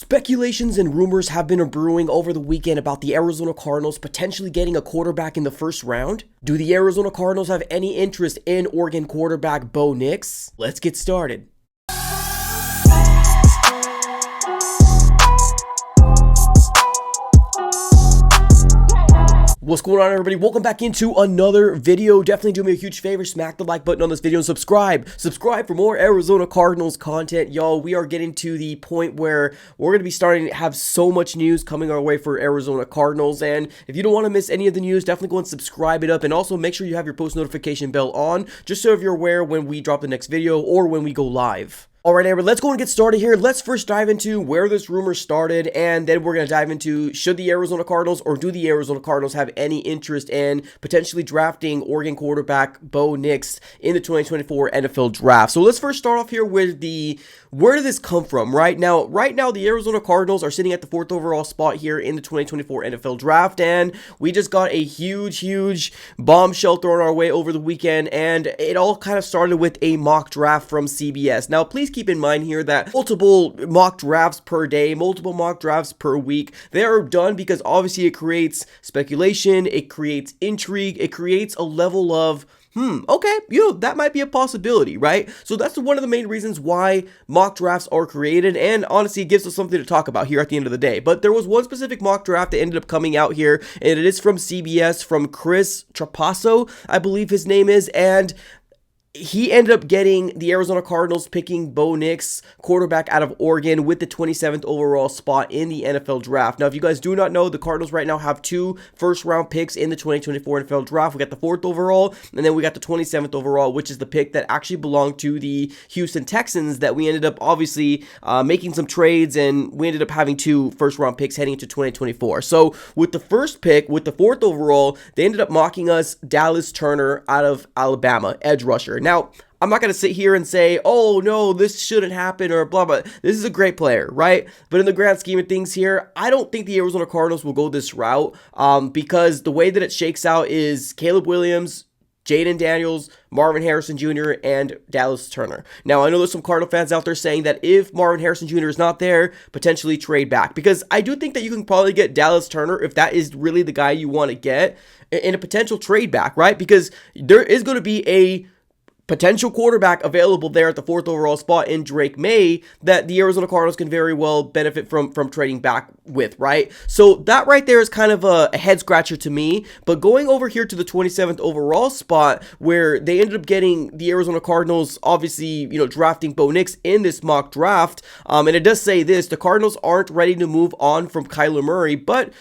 Speculations and rumors have been brewing over the weekend about the Arizona Cardinals potentially getting a quarterback in the first round. Do the Arizona Cardinals have any interest in Oregon quarterback Bo Nix? Let's get started. What's going on, everybody? Welcome back into another video. Definitely do me a huge favor, smack the like button on this video and subscribe for more Arizona Cardinals content. Y'all, we are getting to the point where we're going to be starting to have so much news coming our way for Arizona Cardinals, and if you don't want to miss any of the news, definitely go and subscribe it up, and also make sure you have your post notification bell on, just so you're aware when we drop the next video or when we go live. Alright, everybody, let's go and get started here. Let's first dive into where this rumor started, and then we're going to dive into should the Arizona Cardinals or do the Arizona Cardinals have any interest in potentially drafting Oregon quarterback Bo Nix in the 2024 NFL Draft. So let's first start off here with where did this come from? Right now, the Arizona Cardinals are sitting at the 4th overall spot here in the 2024 NFL Draft, and we just got a huge bombshell thrown our way over the weekend, and it all kind of started with a mock draft from CBS. Now, please keep in mind here that multiple mock drafts per day, multiple mock drafts per week, they are done because obviously it creates speculation, it creates intrigue, it creates a level of okay, that might be a possibility, right? So that's one of the main reasons why mock drafts are created, and honestly, it gives us something to talk about here at the end of the day. But there was one specific mock draft that ended up coming out here, and it is from CBS, from Chris Trapasso, I believe his name is, and he ended up getting the Arizona Cardinals picking Bo Nix, quarterback out of Oregon, with the 27th overall spot in the NFL Draft. Now, if you guys do not know, the Cardinals right now have 2 first-round picks in the 2024 NFL Draft. We got the 4th overall, and then we got the 27th overall, which is the pick that actually belonged to the Houston Texans that we ended up obviously making some trades, and we ended up having 2 first-round picks heading into 2024. So with the first pick, with the 4th overall, they ended up mocking us Dallas Turner out of Alabama, edge rusher. Now, I'm not going to sit here and say, oh, no, this shouldn't happen or blah, blah. This is a great player, right? But in the grand scheme of things here, I don't think the Arizona Cardinals will go this route because the way that it shakes out is Caleb Williams, Jaden Daniels, Marvin Harrison Jr., and Dallas Turner. Now, I know there's some Cardinal fans out there saying that if Marvin Harrison Jr. is not there, potentially trade back. Because I do think that you can probably get Dallas Turner if that is really the guy you want to get in a potential trade back, right? Because there is going to be a potential quarterback available there at the 4th overall spot in Drake May that the Arizona Cardinals can very well benefit from trading back with, right? So that right there is kind of a head scratcher to me. But going over here to the 27th overall spot, where they ended up getting the Arizona Cardinals, obviously, drafting Bo Nix in this mock draft. And it does say this: the Cardinals aren't ready to move on from Kyler Murray, but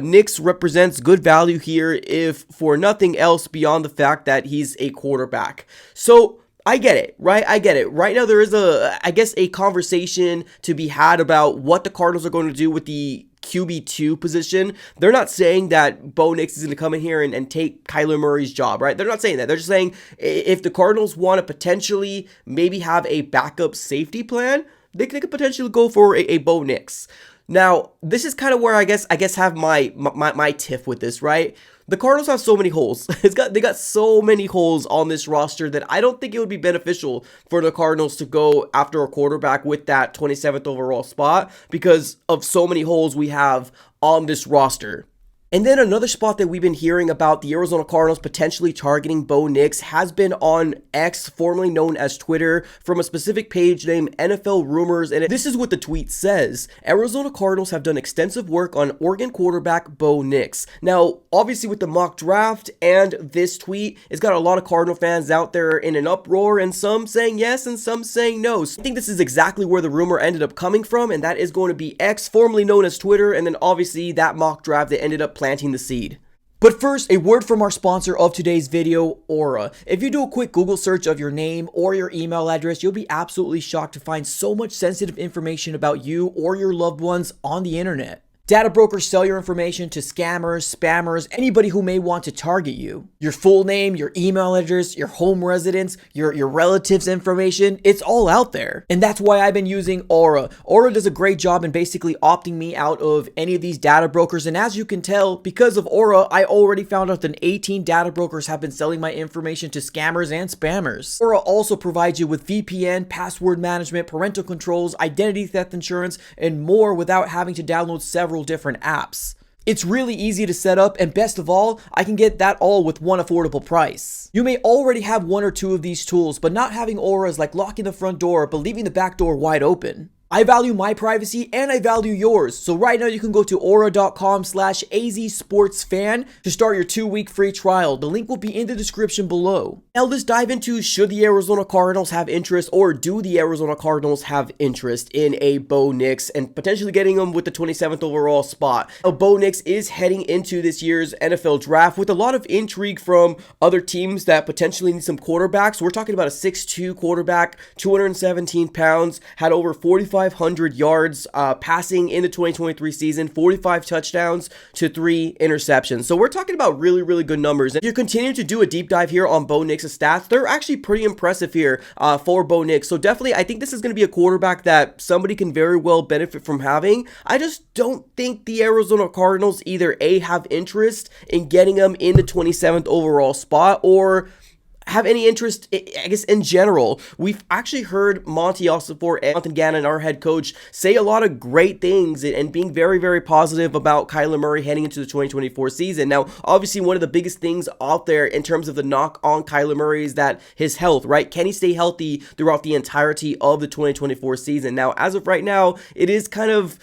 Nix represents good value here, if for nothing else beyond the fact that he's a quarterback. So I get it, right? I get it. Right now there is a conversation to be had about what the Cardinals are going to do with the QB2 position. They're not saying that Bo Nix is going to come in here and take Kyler Murray's job, right? They're not saying that. They're just saying if the Cardinals want to potentially maybe have a backup safety plan, they could potentially go for a Bo Nix. Now, this is kind of where I guess have my tiff with this, right? The Cardinals have so many holes. They got so many holes on this roster that I don't think it would be beneficial for the Cardinals to go after a quarterback with that 27th overall spot because of so many holes we have on this roster. And then another spot that we've been hearing about the Arizona Cardinals potentially targeting Bo Nix has been on X, formerly known as Twitter, from a specific page named NFL Rumors. And this is what the tweet says: Arizona Cardinals have done extensive work on Oregon quarterback Bo Nix. Now, obviously with the mock draft and this tweet, it's got a lot of Cardinal fans out there in an uproar, and some saying yes and some saying no. So I think this is exactly where the rumor ended up coming from, and that is going to be X, formerly known as Twitter, and then obviously that mock draft that ended up planting the seed. But first, a word from our sponsor of today's video, Aura. If you do a quick Google search of your name or your email address, you'll be absolutely shocked to find so much sensitive information about you or your loved ones on the internet. Data brokers sell your information to scammers, spammers, anybody who may want to target you. Your full name, your email address, your home residence, your relatives' information, it's all out there. And that's why I've been using Aura. Aura does a great job in basically opting me out of any of these data brokers. And as you can tell, because of Aura, I already found out that 18 data brokers have been selling my information to scammers and spammers. Aura also provides you with VPN, password management, parental controls, identity theft insurance, and more without having to download several different apps. It's really easy to set up, and best of all, I can get that all with one affordable price. You may already have one or two of these tools, but not having Aura is like locking the front door but leaving the back door wide open. I value my privacy and I value yours. So right now you can go to aura.com/azsportsfan to start your 2-week free trial. The link will be in the description below. Now let's dive into, should the Arizona Cardinals have interest, or do the Arizona Cardinals have interest in a Bo Nix and potentially getting him with the 27th overall spot? Now, Bo Nix is heading into this year's NFL draft with a lot of intrigue from other teams that potentially need some quarterbacks. We're talking about a 6'2 quarterback, 217 pounds, had over 4,500 yards passing in the 2023 season, 45 touchdowns to 3 interceptions. So we're talking about really, really good numbers. And if you continue to do a deep dive here on Bo Nix's stats, they're actually pretty impressive here for Bo Nix. So definitely, I think this is going to be a quarterback that somebody can very well benefit from having. I just don't think the Arizona Cardinals either A, have interest in getting him in the 27th overall spot, or have any interest, I guess, in general. We've actually heard Monty Ossenfort and Jonathan Gannon, our head coach, say a lot of great things and being very, very positive about Kyler Murray heading into the 2024 season. Now, obviously, one of the biggest things out there in terms of the knock on Kyler Murray is that his health, right? Can he stay healthy throughout the entirety of the 2024 season? Now, as of right now, it is kind of,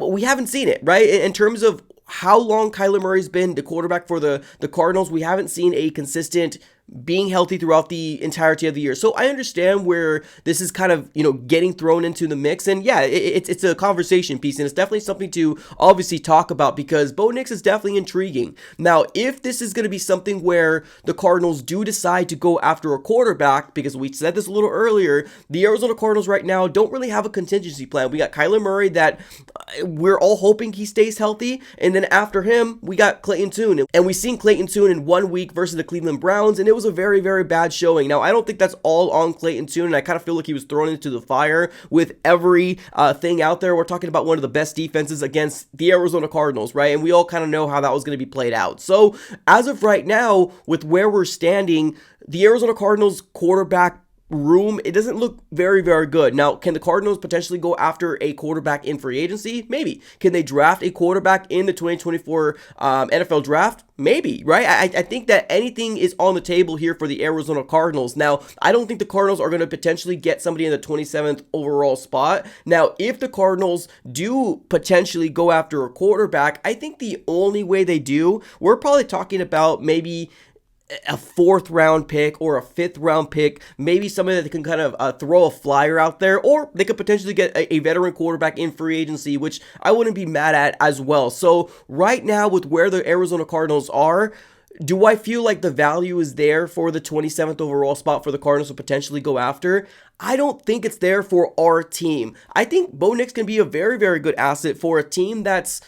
we haven't seen it, right? In terms of how long Kyler Murray's been the quarterback for the Cardinals, we haven't seen a consistent being healthy throughout the entirety of the year. So I understand where this is kind of, getting thrown into the mix. And yeah, it's a conversation piece, and it's definitely something to obviously talk about because Bo Nix is definitely intriguing. Now, if this is going to be something where the Cardinals do decide to go after a quarterback, because we said this a little earlier, the Arizona Cardinals right now don't really have a contingency plan. We got Kyler Murray that we're all hoping he stays healthy, and then after him, we got Clayton Tune. And we've seen Clayton Tune in 1 week versus the Cleveland Browns, and it was a very, very bad showing. Now, I don't think that's all on Clayton Tune, and I kind of feel like he was thrown into the fire with every thing out there. We're talking about one of the best defenses against the Arizona Cardinals, right? And we all kind of know how that was going to be played out. So, as of right now, with where we're standing, the Arizona Cardinals quarterback room, it doesn't look very, very good. Now, can the Cardinals potentially go after a quarterback in free agency? Maybe. Can they draft a quarterback in the 2024 NFL draft? Maybe, right? I think that anything is on the table here for the Arizona Cardinals. Now, I don't think the Cardinals are going to potentially get somebody in the 27th overall spot. Now, if the Cardinals do potentially go after a quarterback, I think the only way they do, we're probably talking about maybe a 4th round pick or a 5th round pick, maybe somebody that can kind of throw a flyer out there, or they could potentially get a veteran quarterback in free agency, which I wouldn't be mad at as well. So right now, with where the Arizona Cardinals are, do I feel like the value is there for the 27th overall spot for the Cardinals to potentially go after? I don't think it's there for our team. I think Bo Nix can be a very, very good asset for a team that's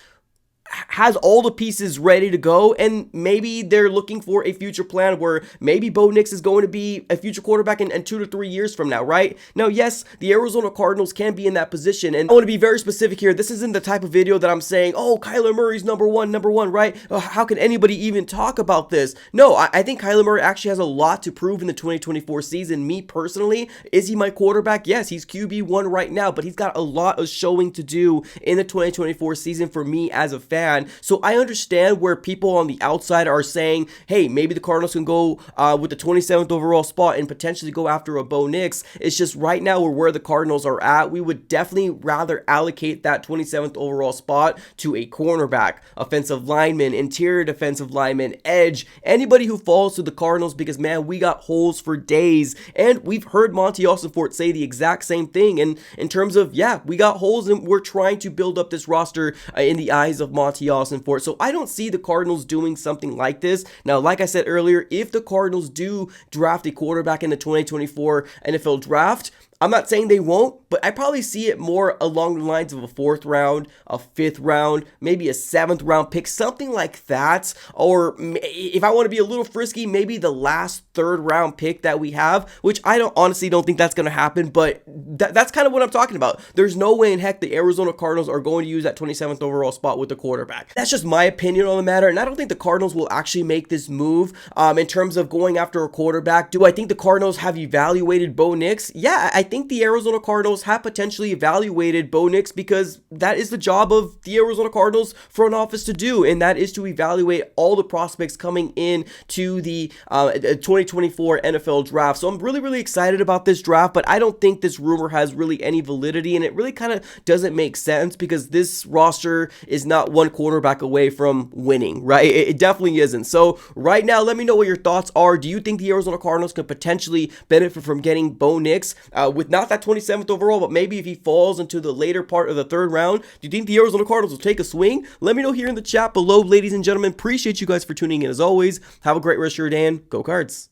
has all the pieces ready to go, and maybe they're looking for a future plan where maybe Bo Nix is going to be a future quarterback in 2 to 3 years from now, right? Now, yes, the Arizona Cardinals can be in that position, and I want to be very specific here. This isn't the type of video that I'm saying, oh, Kyler Murray's number one, right? How can anybody even talk about this? No, I think Kyler Murray actually has a lot to prove in the 2024 season. Me personally, is he my quarterback? Yes, he's QB1 right now, but he's got a lot of showing to do in the 2024 season for me as a fan. So I understand where people on the outside are saying, hey, maybe the Cardinals can go with the 27th overall spot and potentially go after a Bo Nix. It's just right now we're where the Cardinals are at. We would definitely rather allocate that 27th overall spot to a cornerback, offensive lineman, interior defensive lineman, edge, anybody who falls to the Cardinals, because, man, we got holes for days. And we've heard Monty Ossenfort say the exact same thing. And in terms of, yeah, we got holes and we're trying to build up this roster in the eyes of Monty Ossenfort. So I don't see the Cardinals doing something like this. Now, like I said earlier, if the Cardinals do draft a quarterback in the 2024 NFL draft, I'm not saying they won't, but I probably see it more along the lines of a 4th round, a 5th round, maybe a 7th round pick, something like that. Or if I want to be a little frisky, maybe the last 3rd round pick that we have, which I honestly don't think that's going to happen, but that's kind of what I'm talking about. There's no way in heck the Arizona Cardinals are going to use that 27th overall spot with the quarterback. That's just my opinion on the matter, and I don't think the Cardinals will actually make this move in terms of going after a quarterback. Do I think the Cardinals have evaluated Bo Nix? Yeah, I think the Arizona Cardinals have potentially evaluated Bo Nix because that is the job of the Arizona Cardinals front office to do, and that is to evaluate all the prospects coming in to the 2024 NFL draft. So I'm really excited about this draft, but I don't think this rumor has really any validity, and it really kind of doesn't make sense because this roster is not one quarterback away from winning, right? It definitely isn't. So right now, let me know what your thoughts are. Do you think the Arizona Cardinals could potentially benefit from getting Bo Nix with not that 27th overall, but maybe if he falls into the later part of the 3rd round? Do you think the Arizona Cardinals will take a swing? Let me know here in the chat below, ladies and gentlemen. Appreciate you guys for tuning in as always. Have a great rest of your day and go Cards.